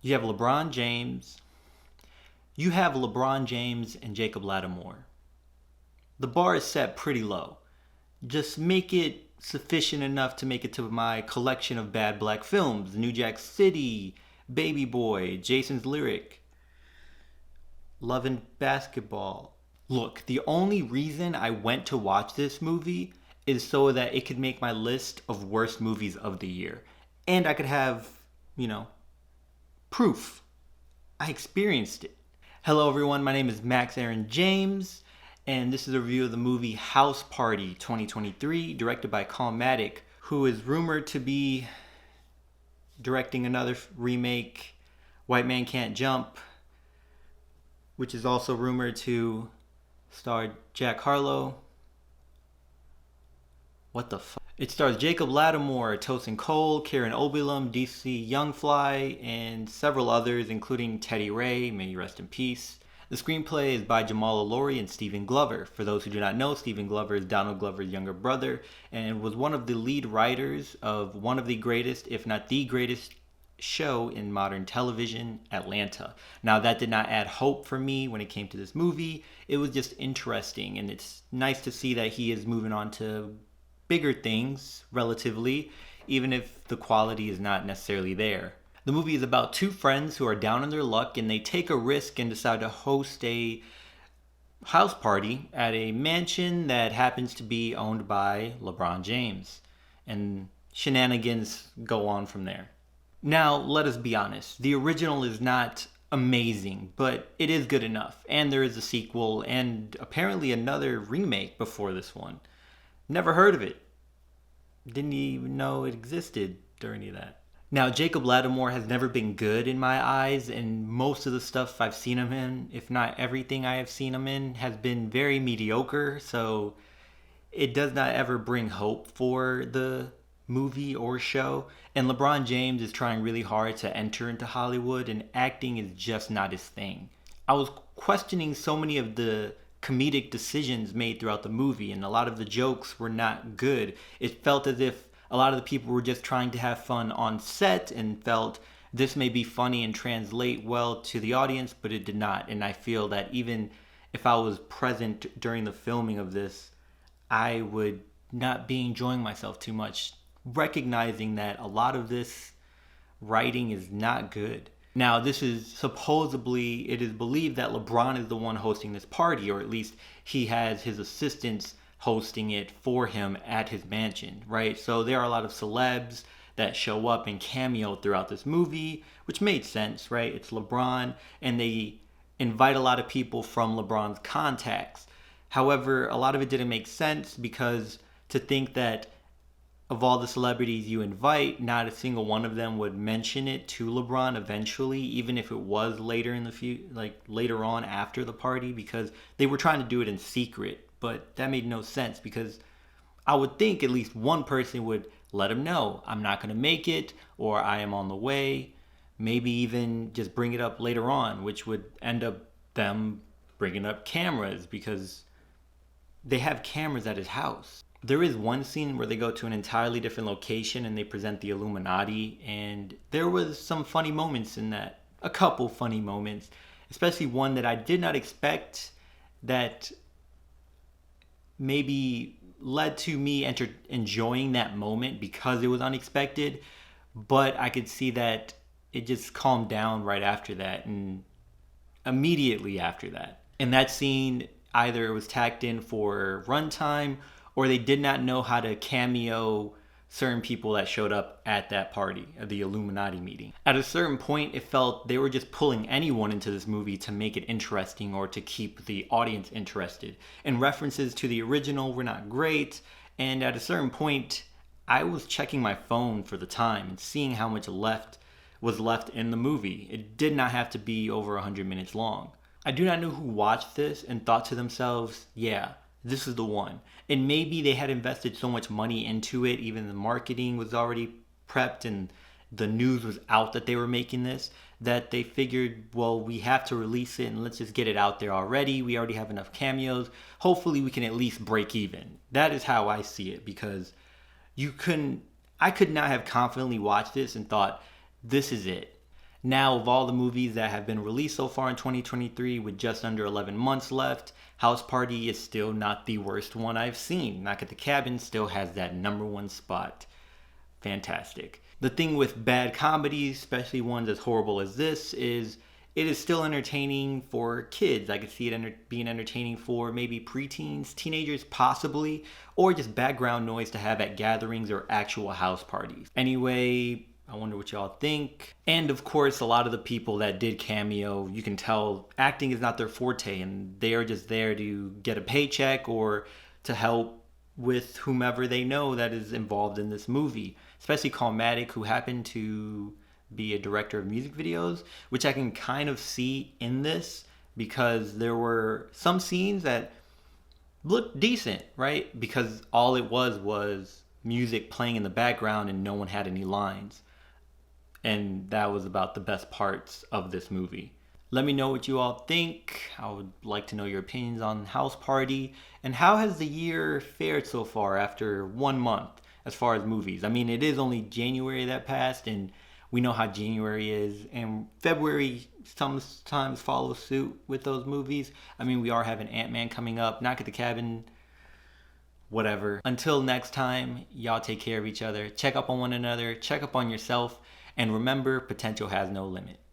You have LeBron James. You have LeBron James and Jacob Lattimore. The bar is set pretty low. Just make it sufficient enough to make it to my collection of bad black films: New Jack City, Baby Boy, Jason's Lyric, Love and Basketball. Look, the only reason I went to watch this movie is so that it could make my list of worst movies of the year. And I could have, you know, proof. I experienced it. Hello, everyone. My name is Aaron James, and this is a review of the movie House Party 2023, directed by Calmatic, who is rumored to be directing another remake, White Man Can't Jump, which is also rumored to star Jack Harlow. What the fuck? It stars Jacob Lattimore, Tosin Cole, Karen Obilum, DC Youngfly, and several others, including Teddy Ray, may you rest in peace. The screenplay is by Jamal Allori and Stephen Glover. For those who do not know, Stephen Glover is Donald Glover's younger brother and was one of the lead writers of one of the greatest, if not the greatest, show in modern television, Atlanta. Now, that did not add hope for me when it came to this movie. It was just interesting, and it's nice to see that he is moving on to bigger things, relatively, even if the quality is not necessarily there. The movie is about two friends who are down on their luck and they take a risk and decide to host a house party at a mansion that happens to be owned by LeBron James. And shenanigans go on from there. Now, let us be honest. The original is not amazing, but it is good enough. And there is a sequel and apparently another remake before this one. Never heard of it. Didn't even know it existed or any of that. Now, Jacob Lattimore has never been good in my eyes, and most of the stuff I've seen him in, if not everything I have seen him in, has been very mediocre, so it does not ever bring hope for the movie or show. And LeBron James is trying really hard to enter into Hollywood, and acting is just not his thing. I was questioning so many of the comedic decisions made throughout the movie, and a lot of the jokes were not good. It felt as if a lot of the people were just trying to have fun on set and felt this may be funny and translate well to the audience, but it did not. And I feel that even if I was present during the filming of this, I would not be enjoying myself too much, recognizing that a lot of this writing is not good. Now, this is supposedly, it is believed that LeBron is the one hosting this party, or at least he has his assistants hosting it for him at his mansion, right? So there are a lot of celebs that show up and cameo throughout this movie, which made sense, right? It's LeBron, and they invite a lot of people from LeBron's contacts. However, a lot of it didn't make sense because to think that of all the celebrities you invite, not a single one of them would mention it to LeBron eventually, even if it was later in the later on after the party, because they were trying to do it in secret. But that made no sense because I would think at least one person would let him know, I'm not going to make it, or I am on the way. Maybe even just bring it up later on, which would end up them bringing up cameras because they have cameras at his house. There is one scene where they go to an entirely different location and they present the Illuminati, and there was some funny moments in that. A couple funny moments, especially one that I did not expect that maybe led to me enjoying that moment because it was unexpected, but I could see that it just calmed down right after that and immediately after that. And that scene, either it was tacked in for runtime or they did not know how to cameo certain people that showed up at that party, at the Illuminati meeting. At a certain point, it felt they were just pulling anyone into this movie to make it interesting or to keep the audience interested. And references to the original were not great, and at a certain point, I was checking my phone for the time and seeing how much was left in the movie. It did not have to be over 100 minutes long. I do not know who watched this and thought to themselves, yeah, this is the one. And maybe they had invested so much money into it, even the marketing was already prepped and the news was out that they were making this, that they figured, well, we have to release it and let's just get it out there already. We already have enough cameos. Hopefully we can at least break even. That is how I see it, because I could not have confidently watched this and thought, this is it. Now, of all the movies that have been released so far in 2023 with just under 11 months left, House Party is still not the worst one I've seen. Knock at the Cabin still has that number one spot. Fantastic. The thing with bad comedies, especially ones as horrible as this, is it is still entertaining for kids. I could see it being entertaining for maybe preteens, teenagers possibly, or just background noise to have at gatherings or actual house parties. Anyway, I wonder what y'all think. And of course, a lot of the people that did cameo, you can tell acting is not their forte and they are just there to get a paycheck or to help with whomever they know that is involved in this movie. Especially Calmatic, who happened to be a director of music videos, which I can kind of see in this because there were some scenes that looked decent, right? Because all it was music playing in the background and no one had any lines. And that was about the best parts of this movie. Let me know what you all think. I would like to know your opinions on House Party. And how has the year fared so far after 1 month as far as movies? I mean, it is only January that passed, and we know how January is. And February sometimes follows suit with those movies. I mean, we are having Ant-Man coming up, Knock at the Cabin, whatever. Until next time, y'all take care of each other. Check up on one another, check up on yourself, and remember, potential has no limit.